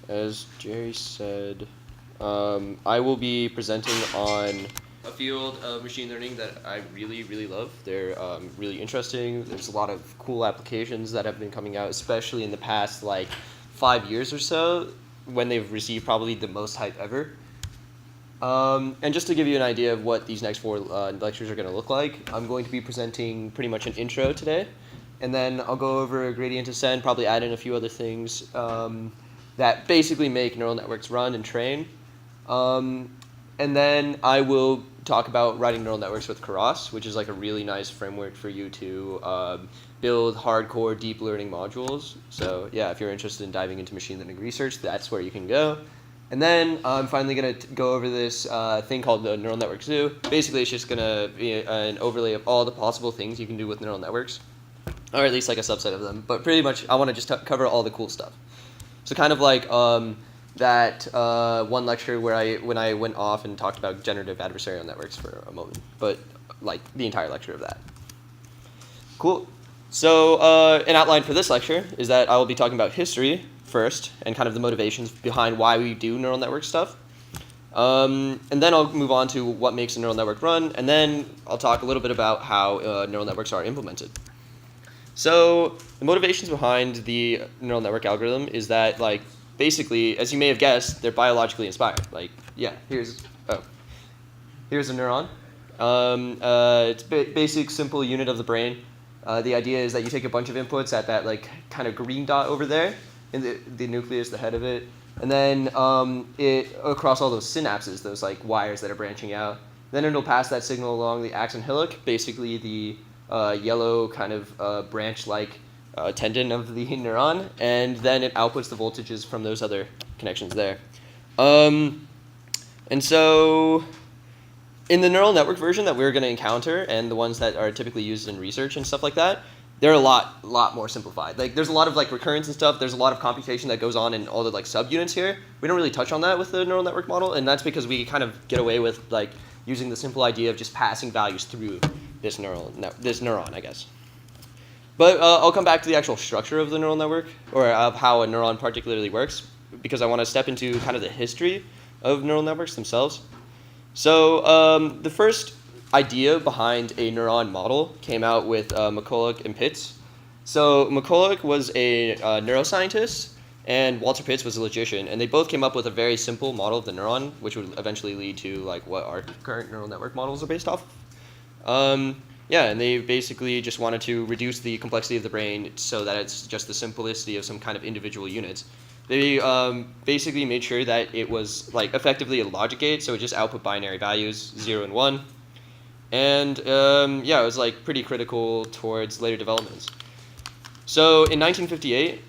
as Jerry said, I will be presenting on a field of machine learning that I really, really love. They're really interesting. There's a lot of cool applications that have been coming out, especially in the past like 5 years or so, when they've received probably the most hype ever. And just to give you an idea of what these next 4 lectures are going to look like, I'm going to be presenting pretty much an intro today, and then I'll go over gradient descent, probably add in a few other things that basically make neural networks run and train. And then I will talk about writing neural networks with Keras, which is like a really nice framework for you to build hardcore deep learning modules. So yeah, if you're interested in diving into machine learning research, that's where you can go. And then I'm finally going to go over this thing called the neural network zoo. Basically, it's just going to be an overlay of all the possible things you can do with neural networks, or at least like a subset of them. But pretty much, I want to just cover all the cool stuff. So kind of like that one lecture where when I went off and talked about generative adversarial networks for a moment, but like the entire lecture of that. Cool. So an outline for this lecture is that I will be talking about history first and kind of the motivations behind why we do neural network stuff. And then I'll move on to what makes a neural network run, and then I'll talk a little bit about how neural networks are implemented. So the motivations behind the neural network algorithm is that, like, basically, as you may have guessed, they're biologically inspired. Like, yeah, here's a neuron. It's a basic, simple unit of the brain. The idea is that you take a bunch of inputs at that like kind of green dot over there, in the nucleus, the head of it, and then it across all those synapses, those like wires that are branching out. Then it'll pass that signal along the axon hillock, basically the yellow kind of branch-like tendon of the neuron, and then it outputs the voltages from those other connections there. And so in the neural network version that we're going to encounter, and the ones that are typically used in research and stuff like that, they're a lot more simplified. Like, there's a lot of like recurrence and stuff. There's a lot of computation that goes on in all the like subunits here. We don't really touch on that with the neural network model, and that's because we kind of get away with like using the simple idea of just passing values through this neuron, I guess. But I'll come back to the actual structure of the neural network, or of how a neuron particularly works, because I want to step into kind of the history of neural networks themselves. So the first idea behind a neuron model came out with McCulloch and Pitts. So McCulloch was a neuroscientist, and Walter Pitts was a logician, and they both came up with a very simple model of the neuron, which would eventually lead to like what our current neural network models are based off of. Yeah, and they basically just wanted to reduce the complexity of the brain so that it's just the simplicity of some kind of individual units. They basically made sure that it was like effectively a logic gate, so it just output binary values, 0 and 1. And yeah, it was like pretty critical towards later developments. So in 1958,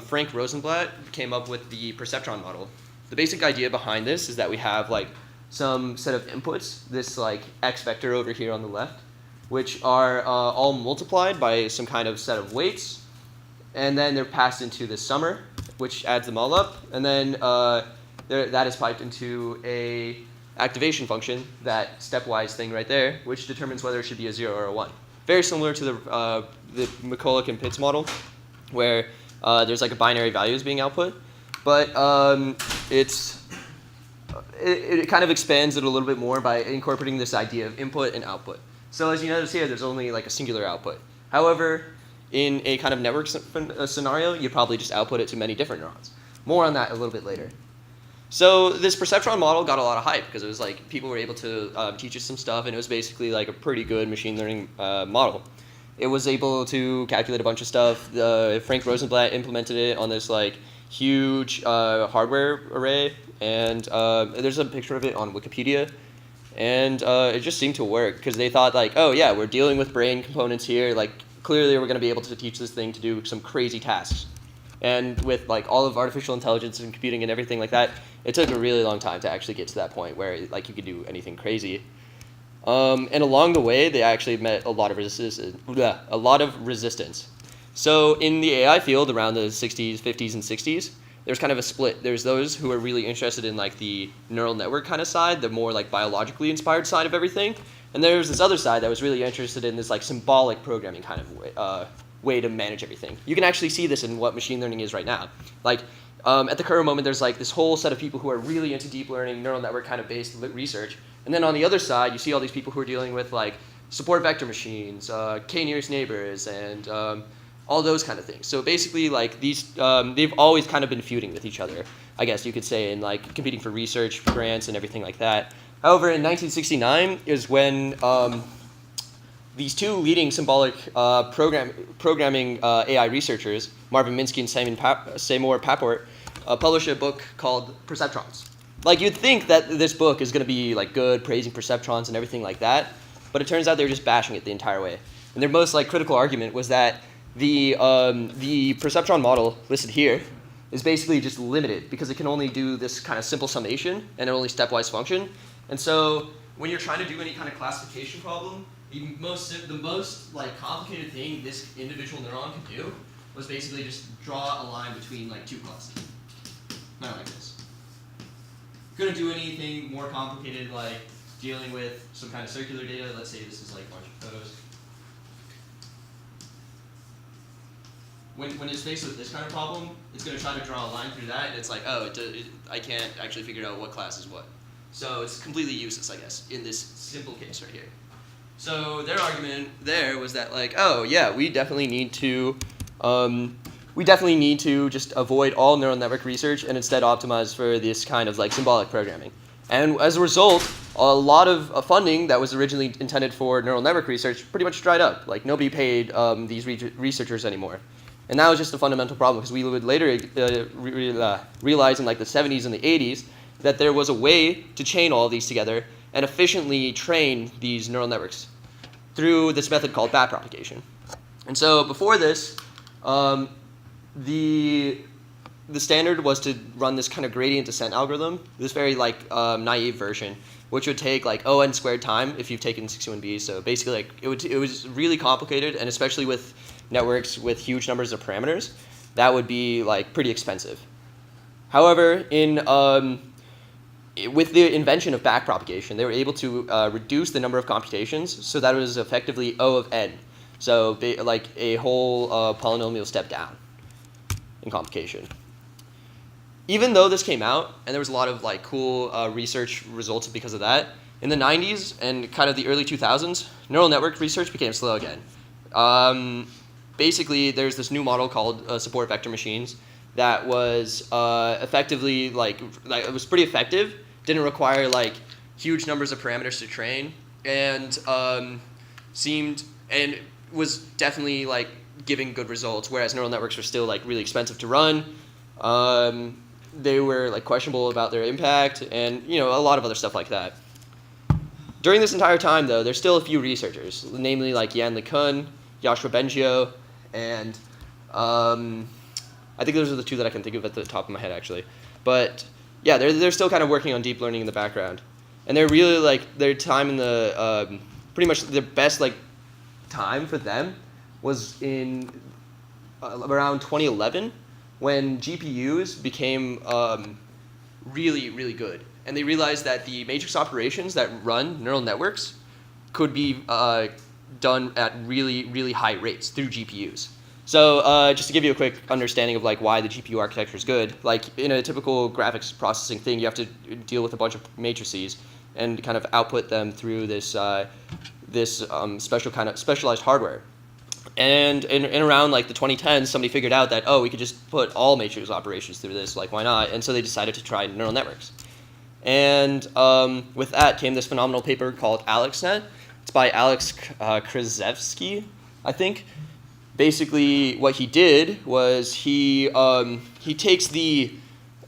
Frank Rosenblatt came up with the Perceptron Model. The basic idea behind this is that we have like some set of inputs, this like x vector over here on the left, which are all multiplied by some kind of set of weights, and then they're passed into this summer, which adds them all up, and then that is piped into a activation function, that stepwise thing right there, which determines whether it should be a 0 or a 1. Very similar to the McCulloch and Pitts model, where there's like a binary values being output, but it kind of expands it a little bit more by incorporating this idea of input and output. So as you notice here, there's only like a singular output. However, in a kind of network scenario, you probably just output it to many different neurons. More on that a little bit later. So this Perceptron model got a lot of hype because it was like people were able to teach us some stuff, and it was basically like a pretty good machine learning model. It was able to calculate a bunch of stuff. Frank Rosenblatt implemented it on this like huge hardware array, and there's a picture of it on Wikipedia. And it just seemed to work because they thought like, oh yeah, we're dealing with brain components here. Like clearly we're going to be able to teach this thing to do some crazy tasks. And with like all of artificial intelligence and computing and everything like that, it took a really long time to actually get to that point where like you could do anything crazy. And along the way, they actually met a lot of resistance. So in the AI field around the 60s, 50s, and 60s, there's kind of a split. There's those who are really interested in like the neural network kind of side, the more like biologically inspired side of everything. And there's this other side that was really interested in this like symbolic programming kind of way to manage everything. You can actually see this in what machine learning is right now. Like at the current moment, there's like this whole set of people who are really into deep learning, neural network kind of based research. And then on the other side, you see all these people who are dealing with like support vector machines, k-nearest neighbors, and all those kind of things. So basically, like these, they've always kind of been feuding with each other, I guess you could say, and like competing for research grants and everything like that. However, in 1969 is when these two leading symbolic programming AI researchers, Marvin Minsky and Seymour Paport, published a book called Perceptrons. Like, you'd think that this book is going to be like good, praising perceptrons and everything like that, but it turns out they were just bashing it the entire way. And their most like critical argument was that the perceptron model listed here is basically just limited because it can only do this kind of simple summation and only stepwise function. And so when you're trying to do any kind of classification problem, the most like complicated thing this individual neuron could do was basically just draw a line between like two classes, kind of like this. Couldn't do anything more complicated like dealing with some kind of circular data. Let's say this is like a bunch of photos. When it's faced with this kind of problem, it's going to try to draw a line through that, and it's like, oh, I can't actually figure out what class is what. So it's completely useless, I guess, in this simple case right here. So their argument there was that, like, oh yeah, we definitely need to just avoid all neural network research and instead optimize for this kind of like symbolic programming. And as a result, a lot of funding that was originally intended for neural network research pretty much dried up. Like, nobody paid these researchers anymore. And that was just a fundamental problem, because we would later realize in like the 70s and the 80s that there was a way to chain all of these together and efficiently train these neural networks through this method called backpropagation. And so before this, the standard was to run this kind of gradient descent algorithm, this very like naive version, which would take like O(n) squared time if you've taken 61B. So basically, like it was really complicated, and especially with networks with huge numbers of parameters, that would be like pretty expensive. However, with the invention of backpropagation, they were able to reduce the number of computations so that it was effectively O of n. So like a whole polynomial step down in complication. Even though this came out, and there was a lot of like cool research results because of that, in the 90s and kind of the early 2000s, neural network research became slow again. Basically, there's this new model called support vector machines that was effectively like it was pretty effective, didn't require like huge numbers of parameters to train, and was definitely like giving good results, whereas neural networks were still like really expensive to run. They were like questionable about their impact, and a lot of other stuff like that. During this entire time, though, there's still a few researchers, namely like Yann LeCun, Joshua Bengio, and I think those are the two that I can think of at the top of my head, actually. But yeah, they're still kind of working on deep learning in the background, and they're really like their time in the pretty much the best like time for them was in around 2011, when GPUs became really, really good. And they realized that the matrix operations that run neural networks could be done at really, really high rates through GPUs. So just to give you a quick understanding of like why the GPU architecture is good, like in a typical graphics processing thing, you have to deal with a bunch of matrices and kind of output them through this specialized hardware. And in around like the 2010s, somebody figured out that, we could just put all matrix operations through this, like why not? And so they decided to try neural networks. And with that came this phenomenal paper called AlexNet. It's by Alex Krzyzewski, I think. Basically, what he did was he takes the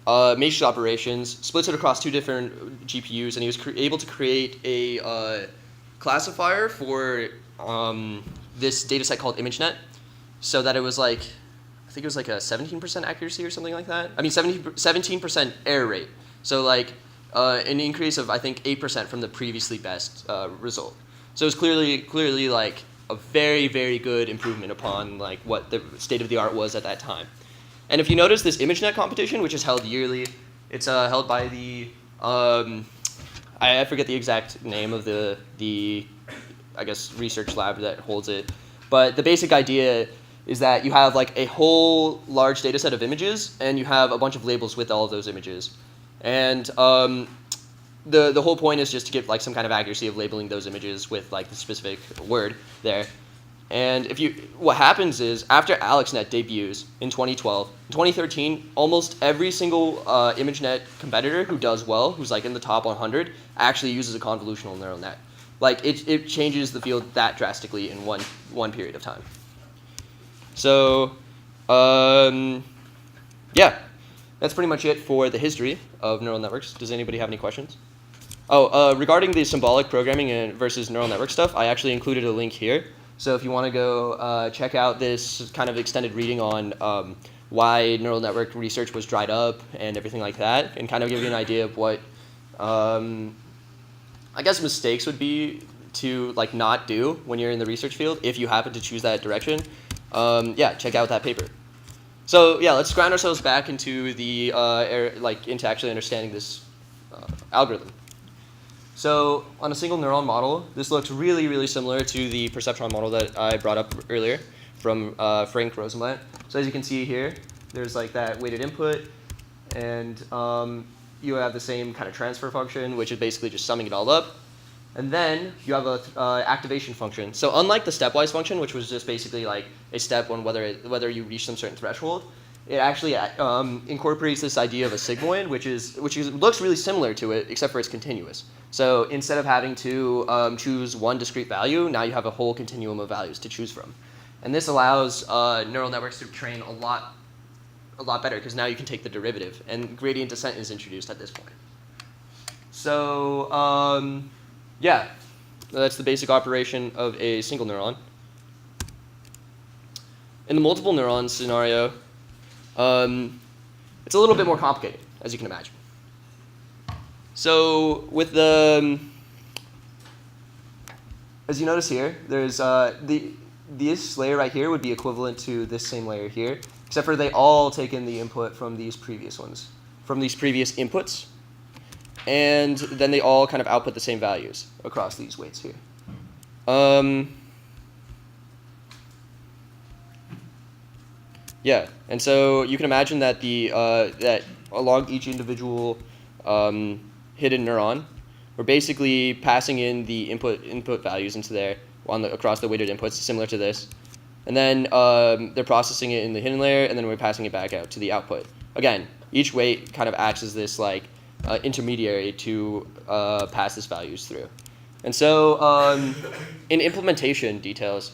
matrix operations, splits it across two different GPUs, and he was able to create a classifier for this data set called ImageNet, so that it was like, I think it was like a 17% accuracy or something like that. I mean, 17% error rate. So like an increase of, I think, 8% from the previously best result. So it was clearly like a very, very good improvement upon like what the state of the art was at that time. And if you notice this ImageNet competition, which is held yearly, it's held by the, I forget the exact name of the I guess research lab that holds it, but the basic idea is that you have like a whole large data set of images, and you have a bunch of labels with all of those images. And the whole point is just to give like some kind of accuracy of labeling those images with like the specific word there. And what happens is after AlexNet debuts in 2012, in 2013, almost every single ImageNet competitor who does well, who's like in the top 100, actually uses a convolutional neural net. Like it changes the field that drastically in one period of time. So yeah, that's pretty much it for the history of neural networks. Does anybody have any questions? Oh, regarding the symbolic programming versus neural network stuff, I actually included a link here. So if you want to go check out this kind of extended reading on why neural network research was dried up and everything like that, and kind of give you an idea of what I guess mistakes would be to like not do when you're in the research field if you happen to choose that direction, yeah, check out that paper. So yeah, let's ground ourselves back into the into actually understanding this algorithm. So on a single neuron model, this looks really, really similar to the perceptron model that I brought up earlier from Frank Rosenblatt. So as you can see here, there's like that weighted input, and you have the same kind of transfer function, which is basically just summing it all up. And then you have a activation function. So unlike the stepwise function, which was just basically like a step on whether you reach some certain threshold, it actually incorporates this idea of a sigmoid, which looks really similar to it, except for it's continuous. So instead of having to choose one discrete value, now you have a whole continuum of values to choose from. And this allows neural networks to train a lot better, because now you can take the derivative, and gradient descent is introduced at this point. So yeah, that's the basic operation of a single neuron. In the multiple neuron scenario, it's a little bit more complicated, as you can imagine. So with as you notice here, there's this layer right here would be equivalent to this same layer here, except for they all take in the input from these previous ones, from these previous inputs, and then they all kind of output the same values across these weights here. Yeah, and so you can imagine that that along each individual hidden neuron, we're basically passing in the input values into there across the weighted inputs, similar to this. And then they're processing it in the hidden layer, and then we're passing it back out to the output. Again, each weight kind of acts as this like intermediary to pass these values through. And so in implementation details,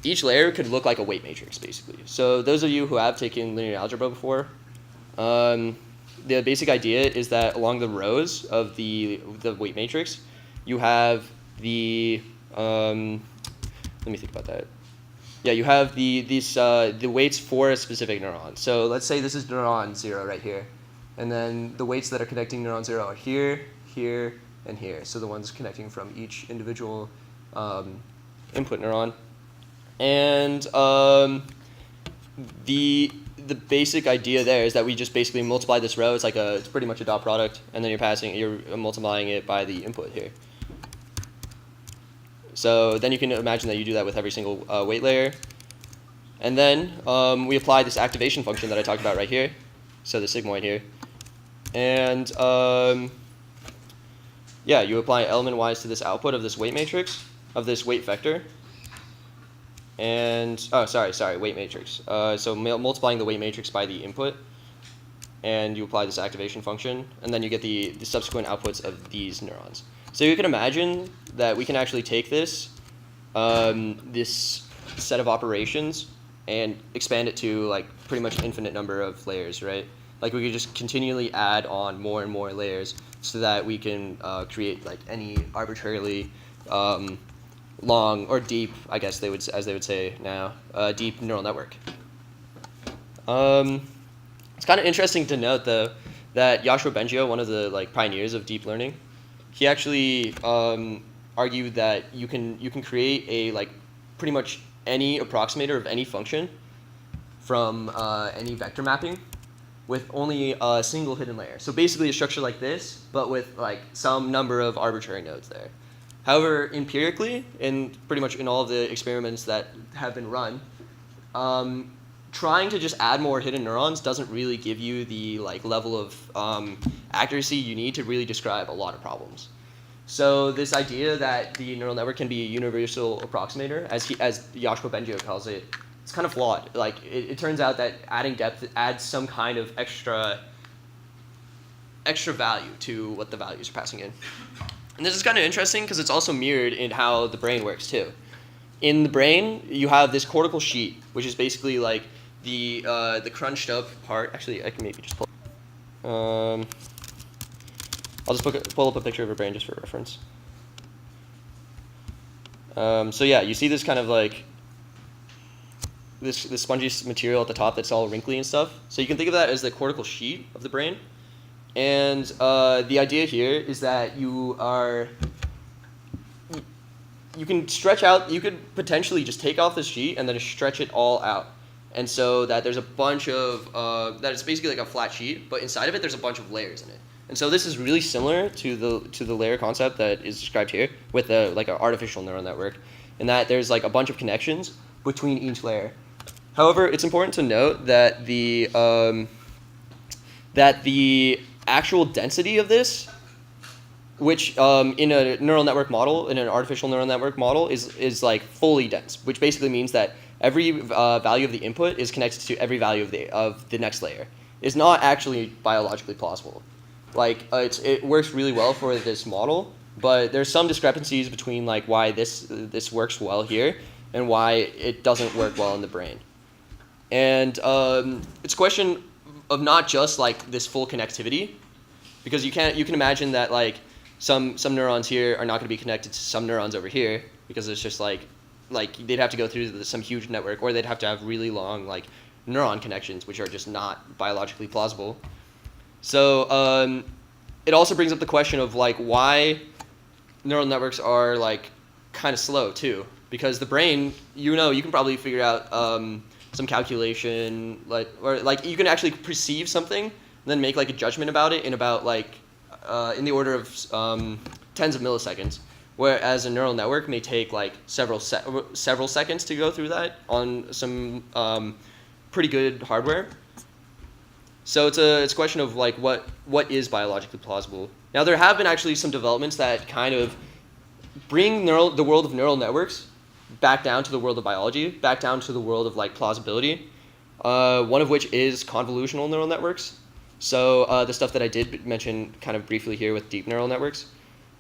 each layer could look like a weight matrix, basically. So those of you who have taken linear algebra before, the basic idea is that along the rows of the weight matrix, you have the let me think about that. Yeah, you have the weights for a specific neuron. So let's say this is neuron 0 right here, and then the weights that are connecting neuron 0 are here, here, and here. So the ones connecting from each individual input neuron, and the basic idea there is that we just basically multiply this row. It's pretty much a dot product, and then you're multiplying it by the input here. So then you can imagine that you do that with every single weight layer. And then we apply this activation function that I talked about right here, so the sigmoid here. And yeah, you apply element-wise to this output of this weight matrix, of this weight vector. And, oh, sorry, weight matrix. So multiplying the weight matrix by the input, and you apply this activation function, and then you get the subsequent outputs of these neurons. So you can imagine that we can actually take this set of operations and expand it to like pretty much an infinite number of layers, right? Like we could just continually add on more and more layers so that we can create like any arbitrarily long or deep, I guess as they would say now, deep neural network. It's kind of interesting to note though that Yoshua Bengio, one of the like pioneers of deep learning, he actually argued that you can create a like pretty much any approximator of any function from any vector mapping with only a single hidden layer. So basically a structure like this, but with like some number of arbitrary nodes there. However, empirically, and pretty much in all of the experiments that have been run, trying to just add more hidden neurons doesn't really give you the like level of accuracy you need to really describe a lot of problems. So this idea that the neural network can be a universal approximator, as Yoshiko Bengio calls it, it's kind of flawed. Like it turns out that adding depth adds some kind of extra value to what the values are passing in. And this is kind of interesting because it's also mirrored in how the brain works too. In the brain, you have this cortical sheet, which is basically like the crunched up part. Actually, I can maybe just pull. I'll just pull up a picture of a brain just for reference. So yeah, you see this kind of like this spongy material at the top that's all wrinkly and stuff. So you can think of that as the cortical sheet of the brain. And the idea here is that you can stretch out, you could potentially just take off this sheet and then stretch it all out. And so that there's a bunch of, that it's basically like a flat sheet, but inside of it there's a bunch of layers in it. And so this is really similar to the layer concept that is described here with like an artificial neural network, in that there's like a bunch of connections between each layer. However, it's important to note that the actual density of this, which in a neural network model, in an artificial neural network model, is like fully dense, which basically means that every value of the input is connected to every value of the next layer. It's not actually biologically plausible. Like it works really well for this model, but there's some discrepancies between like why this works well here and why it doesn't work well in the brain. And it's a question of not just like this full connectivity, because you can imagine that like some neurons here are not going to be connected to some neurons over here, because it's just like they'd have to go through some huge network, or they'd have to have really long like neuron connections, which are just not biologically plausible. So it also brings up the question of like why neural networks are like kind of slow too, because the brain, you can probably figure out some calculation, or you can actually perceive something and then make like a judgment about it in about like in the order of tens of milliseconds, whereas a neural network may take like several seconds to go through that on some pretty good hardware. So it's a question of like what is biologically plausible. Now there have been actually some developments that kind of bring the world of neural networks back down to the world of biology, back down to the world of like plausibility. One of which is convolutional neural networks. So the stuff that I did mention kind of briefly here with deep neural networks.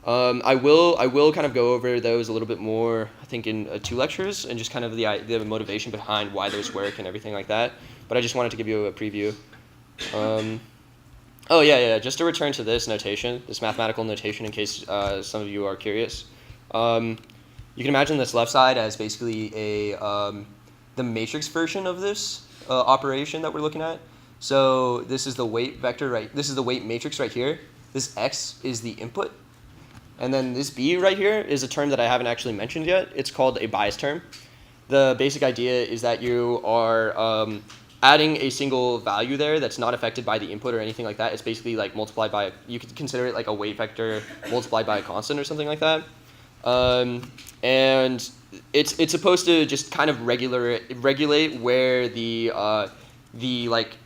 I will kind of go over those a little bit more, I think, in 2 lectures, and just kind of the motivation behind why those work and everything like that. But I just wanted to give you a preview. Oh yeah, just to return to this notation, this mathematical notation, in case some of you are curious. You can imagine this left side as basically the matrix version of this operation that we're looking at. So this is the weight vector, right? This is the weight matrix right here. This x is the input. And then this b right here is a term that I haven't actually mentioned yet. It's called a bias term. The basic idea is that you are adding a single value there that's not affected by the input or anything like that. It's basically like multiplied by, you could consider it like a weight vector multiplied by a constant or something like that. And it's supposed to just kind of regulate where the like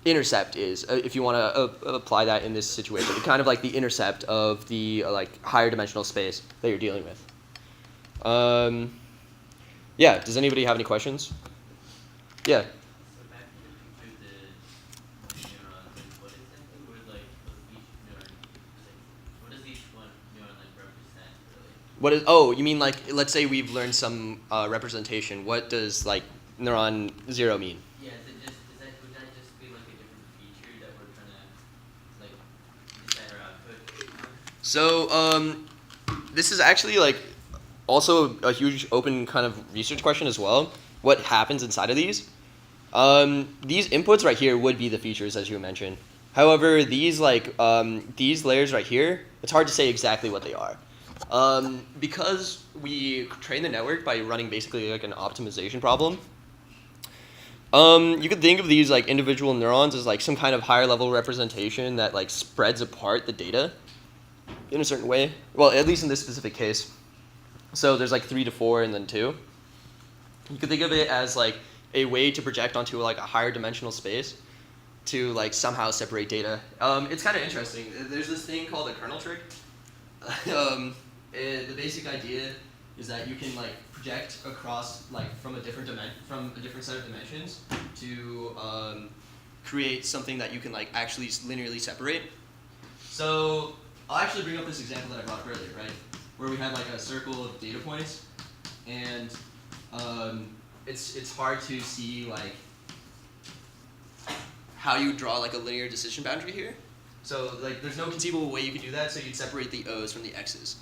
intercept is, if you want to apply that in this situation. Kind of like the intercept of the like higher dimensional space that you're dealing with. Yeah, does anybody have any questions? Yeah. What is? Oh, you mean like, let's say we've learned some representation. What does like neuron 0 mean? Yeah, would that just be like a different feature that we're trying to like decide our output? So this is actually like also a huge open kind of research question as well. What happens inside of these? These inputs right here would be the features, as you mentioned. However, these like these layers right here, it's hard to say exactly what they are. Because we train the network by running basically like an optimization problem. You could think of these like individual neurons as like some kind of higher level representation that like spreads apart the data in a certain way. Well, at least in this specific case. So there's like 3 to 4 and then 2. You could think of it as like a way to project onto like a higher dimensional space to like somehow separate data. It's kind of interesting. There's this thing called a kernel trick. The basic idea is that you can like project across like from a different set of dimensions to create something that you can like actually linearly separate. So I'll actually bring up this example that I brought up earlier, right? Where we have like a circle of data points, and it's hard to see like how you draw like a linear decision boundary here. So like there's no conceivable way you could do that, so you'd separate the O's from the X's.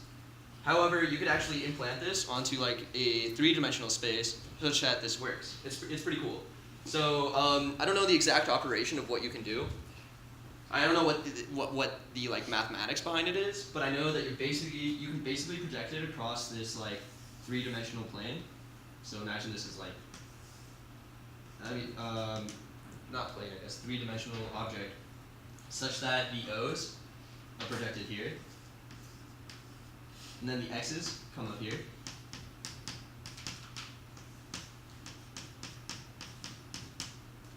However, you could actually implant this onto like a three-dimensional space such that this works. It's pretty cool. So I don't know the exact operation of what you can do. I don't know what the like mathematics behind it is, but I know that you can basically project it across this like three-dimensional plane. So imagine this is like not plane, I guess, three-dimensional object, such that the O's are projected here, and then the X's come up here.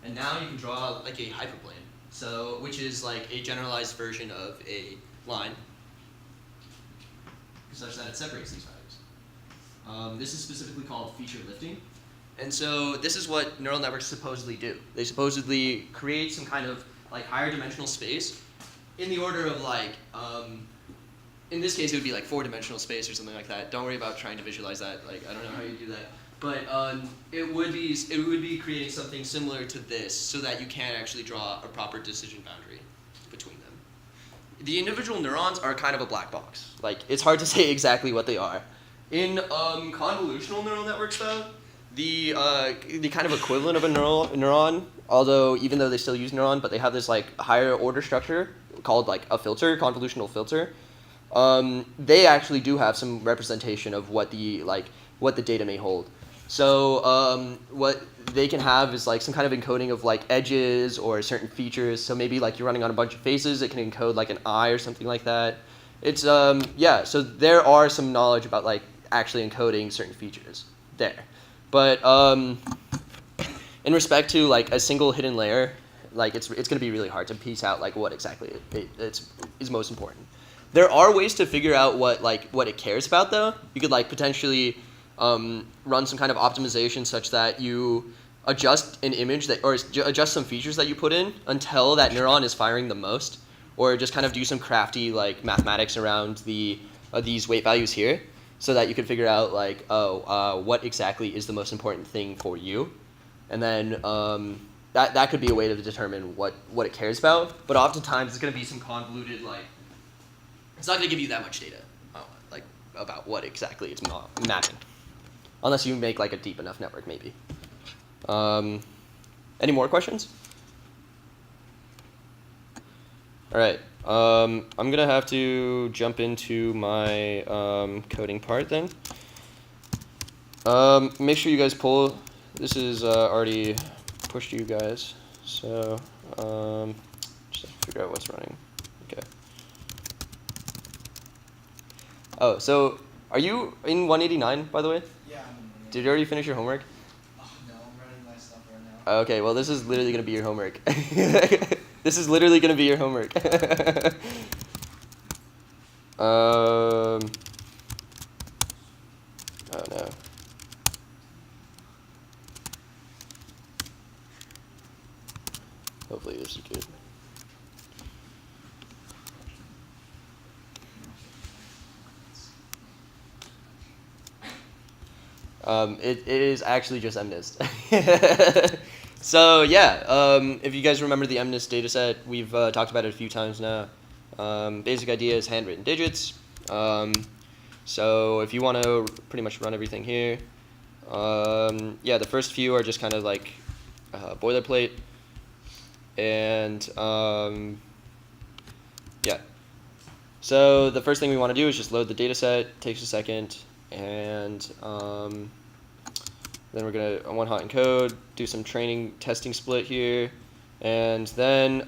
And now you can draw like a hyperplane, so which is like a generalized version of a line, such that it separates these values. This is specifically called feature lifting. And so this is what neural networks supposedly do. They supposedly create some kind of like higher dimensional space in the order of like, in this case it would be like four-dimensional space or something like that. Don't worry about trying to visualize that. Like I don't know how you do that. But it would be creating something similar to this so that you can actually draw a proper decision boundary between them. The individual neurons are kind of a black box. Like it's hard to say exactly what they are. In convolutional neural networks though, the kind of equivalent of a neuron, although even though they still use neuron, but they have this like higher order structure called like a filter, convolutional filter. They actually do have some representation of what the data may hold. So what they can have is like some kind of encoding of like edges or certain features. So maybe like you're running on a bunch of faces, it can encode like an eye or something like that. It's yeah. So there are some knowledge about like actually encoding certain features there. But in respect to like a single hidden layer, like it's going to be really hard to piece out like what exactly is most important. There are ways to figure out what it cares about though. You could like potentially run some kind of optimization such that you adjust an image or adjust some features that you put in until that neuron is firing the most, or just kind of do some crafty like mathematics around these weight values here, so that you can figure out like, what exactly is the most important thing for you. And then that could be a way to determine what it cares about. But oftentimes it's going to be some convoluted, like, it's not going to give you that much data like about what exactly it's mapping. Unless you make like a deep enough network, maybe. Any more questions? All right. I'm going to have to jump into my coding part then. Make sure you guys pull. This is already pushed to you guys. So just have to figure out what's running. Okay. Oh, so are you in 189, by the way? Yeah, I'm in 189. Did you already finish your homework? Oh, no, I'm running my stuff right now. Okay, well, this is literally going to be your homework. This is literally going to be your homework. Oh, no. Hopefully this is good. It is actually just MNIST. So yeah, if you guys remember the MNIST dataset, we've talked about it a few times now. Basic idea is handwritten digits. So if you want to pretty much run everything here, yeah, the first few are just kind of like boilerplate. And yeah, so the first thing we want to do is just load the dataset. Takes a second, and then we're going to one hot encode, do some testing split here, and then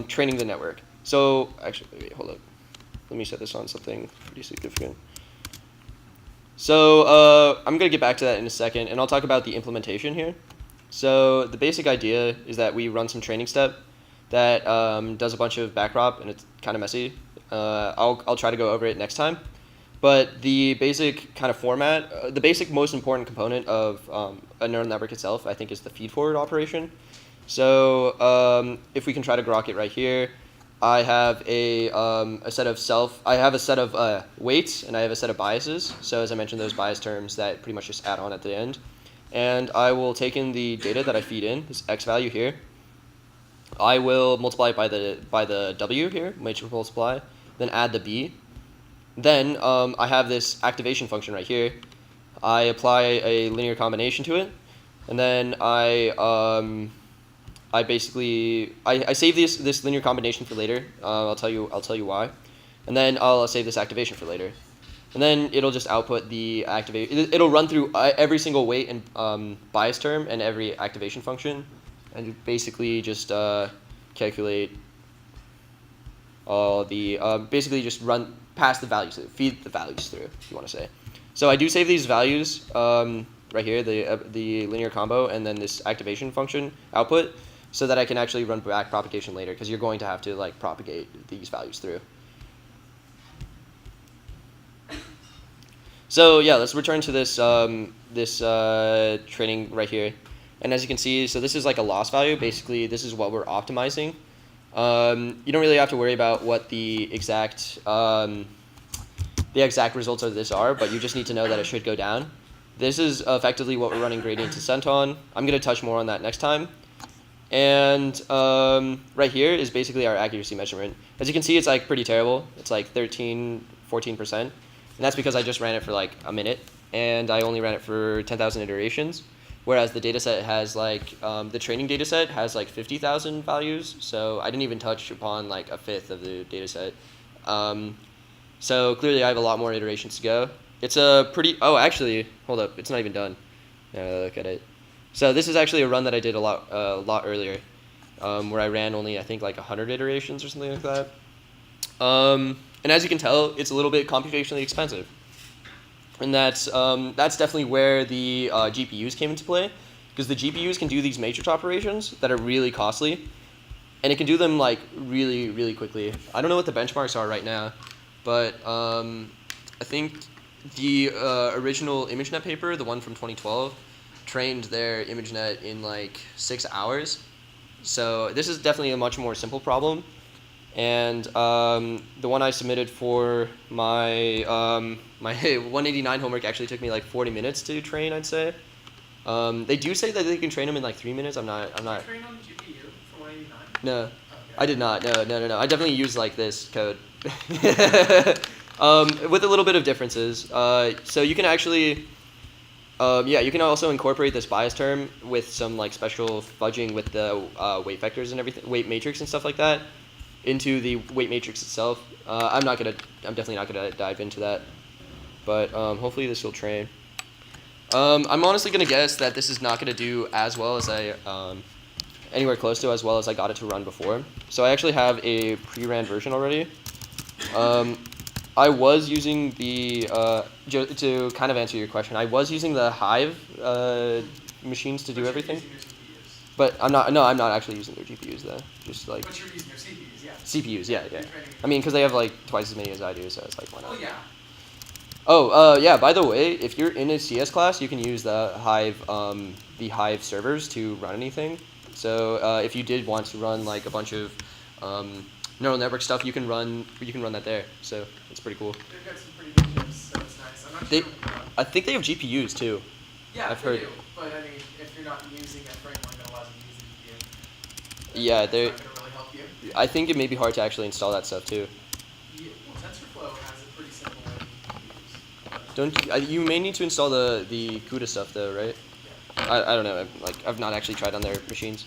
training the network. So actually, wait, hold up. Let me set this on something pretty significant. So I'm going to get back to that in a second, and I'll talk about the implementation here. So the basic idea is that we run some training step that does a bunch of backprop, and it's kind of messy. I'll try to go over it next time. But the basic kind of format, the basic most important component of a neural network itself, I think, is the feed-forward operation. So if we can try to grok it right here, I have a set of weights, and I have a set of biases. So as I mentioned, those bias terms that pretty much just add on at the end. And I will take in the data that I feed in, this x value here. I will multiply it by the w here, matrix multiply, then add the b. Then I have this activation function right here. I apply a linear combination to it, and then I save this linear combination for later. I'll tell you why, and then I'll save this activation for later, and then it'll just output the activate. It'll run through every single weight and bias term and every activation function, and basically just calculate all the basically just run pass the values through, feed the values through, if you want to say. So I do save these values right here, the linear combo, and then this activation function output, so that I can actually run back propagation later, because you're going to have to like propagate these values through. So yeah, let's return to this training right here. And as you can see, so this is like a loss value. Basically, this is what we're optimizing. You don't really have to worry about what the exact results of this are, but you just need to know that it should go down. This is effectively what we're running gradient descent on. I'm going to touch more on that next time. And right here is basically our accuracy measurement. As you can see, it's like pretty terrible. It's like 13-14%. And that's because I just ran it for like a minute, and I only ran it for 10,000 iterations. Whereas the dataset has like, the training dataset has like 50,000 values, so I didn't even touch upon like a fifth of the dataset. So clearly I have a lot more iterations to go. It's a pretty, oh actually, hold up, it's not even done. Look at it. So this is actually a run that I did a lot earlier, where I ran only I think like 100 iterations or something like that. And as you can tell, it's a little bit computationally expensive. And that's definitely where the GPUs came into play, because the GPUs can do these matrix operations that are really costly, and it can do them like really, really quickly. I don't know what the benchmarks are right now, but I think the original ImageNet paper, the one from 2012, trained their ImageNet in like 6 hours. So this is definitely a much more simple problem. And the one I submitted for my my 189 homework actually took me like 40 minutes to train, I'd say. They do say that they can train them in like 3 minutes. I'm not. Did you train on the GPU for 189? No, okay. I did not. No. I definitely used like this code. With a little bit of differences. So you can actually, you can also incorporate this bias term with some like special fudging with the weight vectors and everything, weight matrix and stuff like that, into the weight matrix itself. I'm definitely not gonna dive into that, but hopefully this will train. I'm honestly gonna guess that this is not gonna do as well as I, anywhere close to as well as I got it to run before. So I actually have a pre-ran version already. I was using the, to kind of answer your question, I was using the Hive machines to do everything. But I'm not actually using their GPUs though. Just like. But you're using their CPUs, yeah. CPUs, yeah. I mean, because they have like twice as many as I do, so it's like, why not? Oh yeah. Oh, yeah. By the way, if you're in a CS class, you can use the Hive servers to run anything. So if you did want to run like a bunch of neural network stuff, you can run that there. So it's pretty cool. They've got some pretty good chips, so it's nice. I'm not sure. I think they have GPUs too. Yeah, I've they heard. do. But I mean, if you're not using a framework that allows you to use the GPU, Yeah, they're not gonna really help you. I think it may be hard to actually install that stuff too. Yeah, well, TensorFlow has a pretty simple way to use. Don't you may need to install the CUDA stuff though, right? Yeah. I don't know. I've not actually tried on their machines.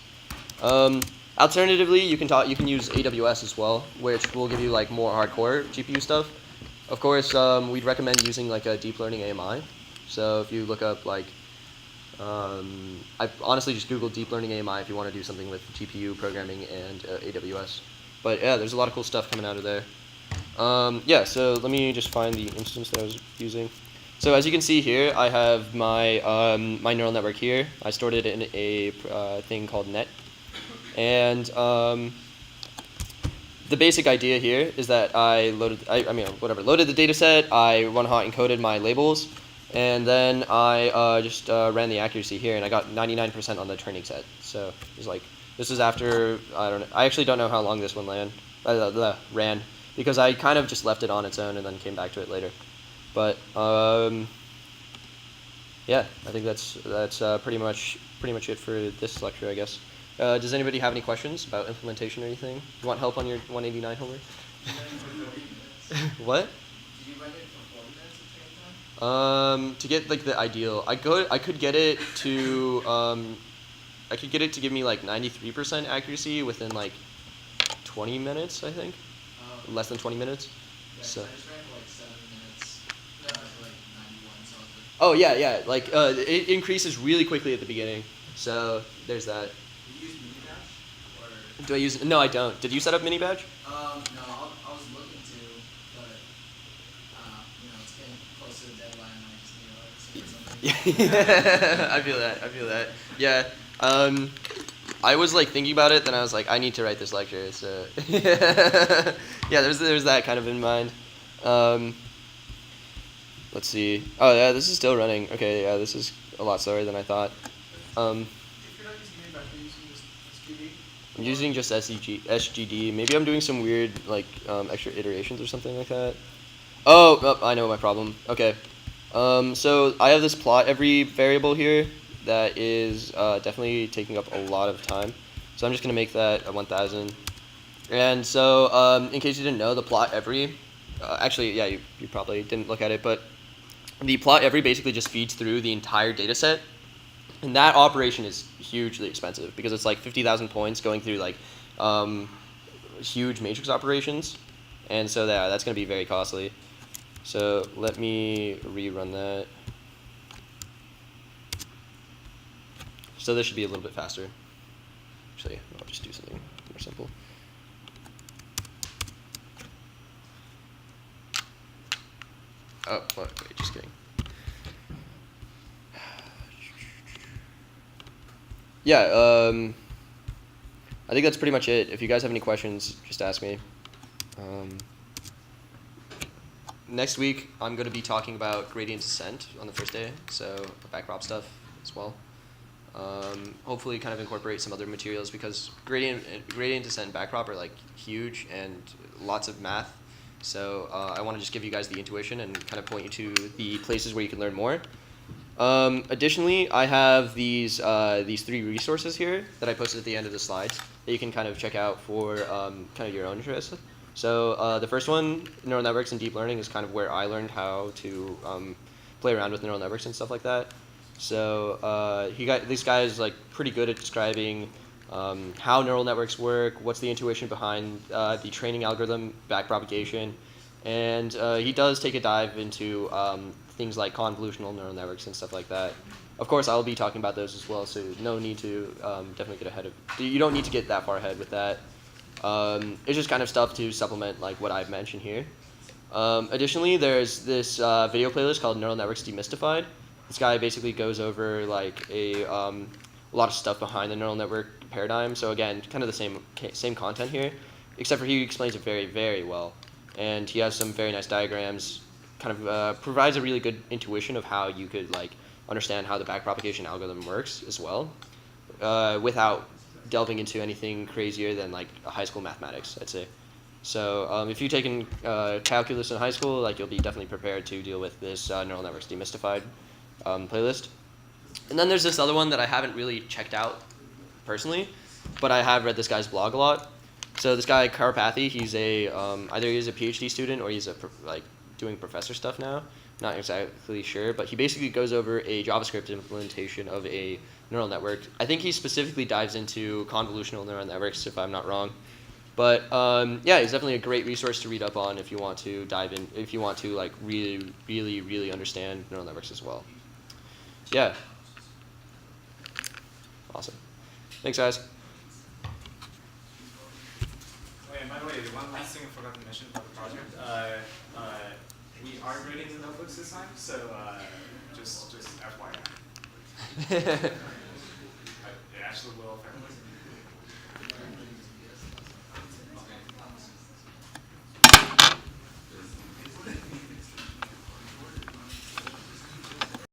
Alternatively, you can use AWS as well, which will give you like more hardcore GPU stuff. Of course, we'd recommend using like a deep learning AMI. So if you look up like, I honestly just Googled deep learning AMI if you want to do something with GPU programming and AWS. But yeah, there's a lot of cool stuff coming out of there. Yeah, so let me just find the instance that I was using. So as you can see here, I have my my neural network here. I stored it in a thing called net, and the basic idea here is that I loaded the data set. I run hot encoded my labels, and then I just ran the accuracy here, and I got 99% on the training set. So it was like this is after I actually don't know how long this one ran because I kind of just left it on its own and then came back to it later. But yeah, I think that's pretty much it for this lecture, I guess. Does anybody have any questions about implementation or anything? You want help on your 189 homework? What? Did you run it for 40 minutes of training time? To get like the ideal, I could get it to give me like 93% accuracy within like 20 minutes, I think. Less than 20 minutes. Yeah, So. I just ran for like 7 minutes. No, for like 91, so I was like, Oh yeah. Like it increases really quickly at the beginning. So there's that. do you use mini batch? Or Do I use? No, I don't. Did you set up mini badge? no, I was looking to, but it's getting close to the deadline and I just need to like something. I feel that. Yeah. I was like thinking about it, then I was like, I need to write this lecture. So yeah, there's that kind of in mind. Let's see. Oh yeah, this is still running. Okay, yeah, this is a lot slower than I thought. If you're not using mini batch, you're using just SGD. I'm using just SGD. Maybe I'm doing some weird like extra iterations or something like that. Oh, I know my problem. Okay. So I have this plot every variable here that is definitely taking up a lot of time. So I'm just gonna make that a 1000. And so in case you didn't know, the plot every, actually, yeah, you probably didn't look at it, but the plot every basically just feeds through the entire data set. And that operation is hugely expensive because it's like 50,000 points going through like huge matrix operations. And so that's going to be very costly. So let me rerun that. So this should be a little bit faster. Actually, I'll just do something more simple. Oh, wait, just kidding. Yeah, I think that's pretty much it. If you guys have any questions, just ask me. Next week, I'm going to be talking about gradient descent on the first day, so backprop stuff as well. Hopefully kind of incorporate some other materials because gradient descent and backprop are like huge and lots of math. So I want to just give you guys the intuition and kind of point you to the places where you can learn more. Additionally, I have these 3 resources here that I posted at the end of the slides that you can kind of check out for kind of your own interest. So the first one, neural networks and deep learning, is kind of where I learned how to play around with neural networks and stuff like that. So this guy is like pretty good at describing how neural networks work, what's the intuition behind the training algorithm, backpropagation, and he does take a dive into things like convolutional neural networks and stuff like that. Of course, I'll be talking about those as well, so no need to definitely get ahead of. You don't need to get that far ahead with that. It's just kind of stuff to supplement like what I've mentioned here. Additionally, there's this video playlist called Neural Networks Demystified. This guy basically goes over like a lot of stuff behind the neural network paradigm. So again, kind of the same content here, except for he explains it very, very well. And he has some very nice diagrams, kind of provides a really good intuition of how you could like understand how the backpropagation algorithm works as well, without delving into anything crazier than like a high school mathematics, I'd say. So if you've taken calculus in high school, like you'll be definitely prepared to deal with this Neural Networks Demystified playlist. And then there's this other one that I haven't really checked out personally, but I have read this guy's blog a lot. So this guy Karpathy, he's a either he's a PhD student or he's doing professor stuff now. Not exactly sure, but he basically goes over a JavaScript implementation of a neural network. I think he specifically dives into convolutional neural networks, if I'm not wrong. But yeah, he's definitely a great resource to read up on if you want to dive in, if you want to like really, really, really understand neural networks as well. Yeah. Awesome. Thanks, guys. Oh yeah, by the way, one last thing I forgot to mention about the project. We are grading the notebooks this time, so just FYI. It actually will affect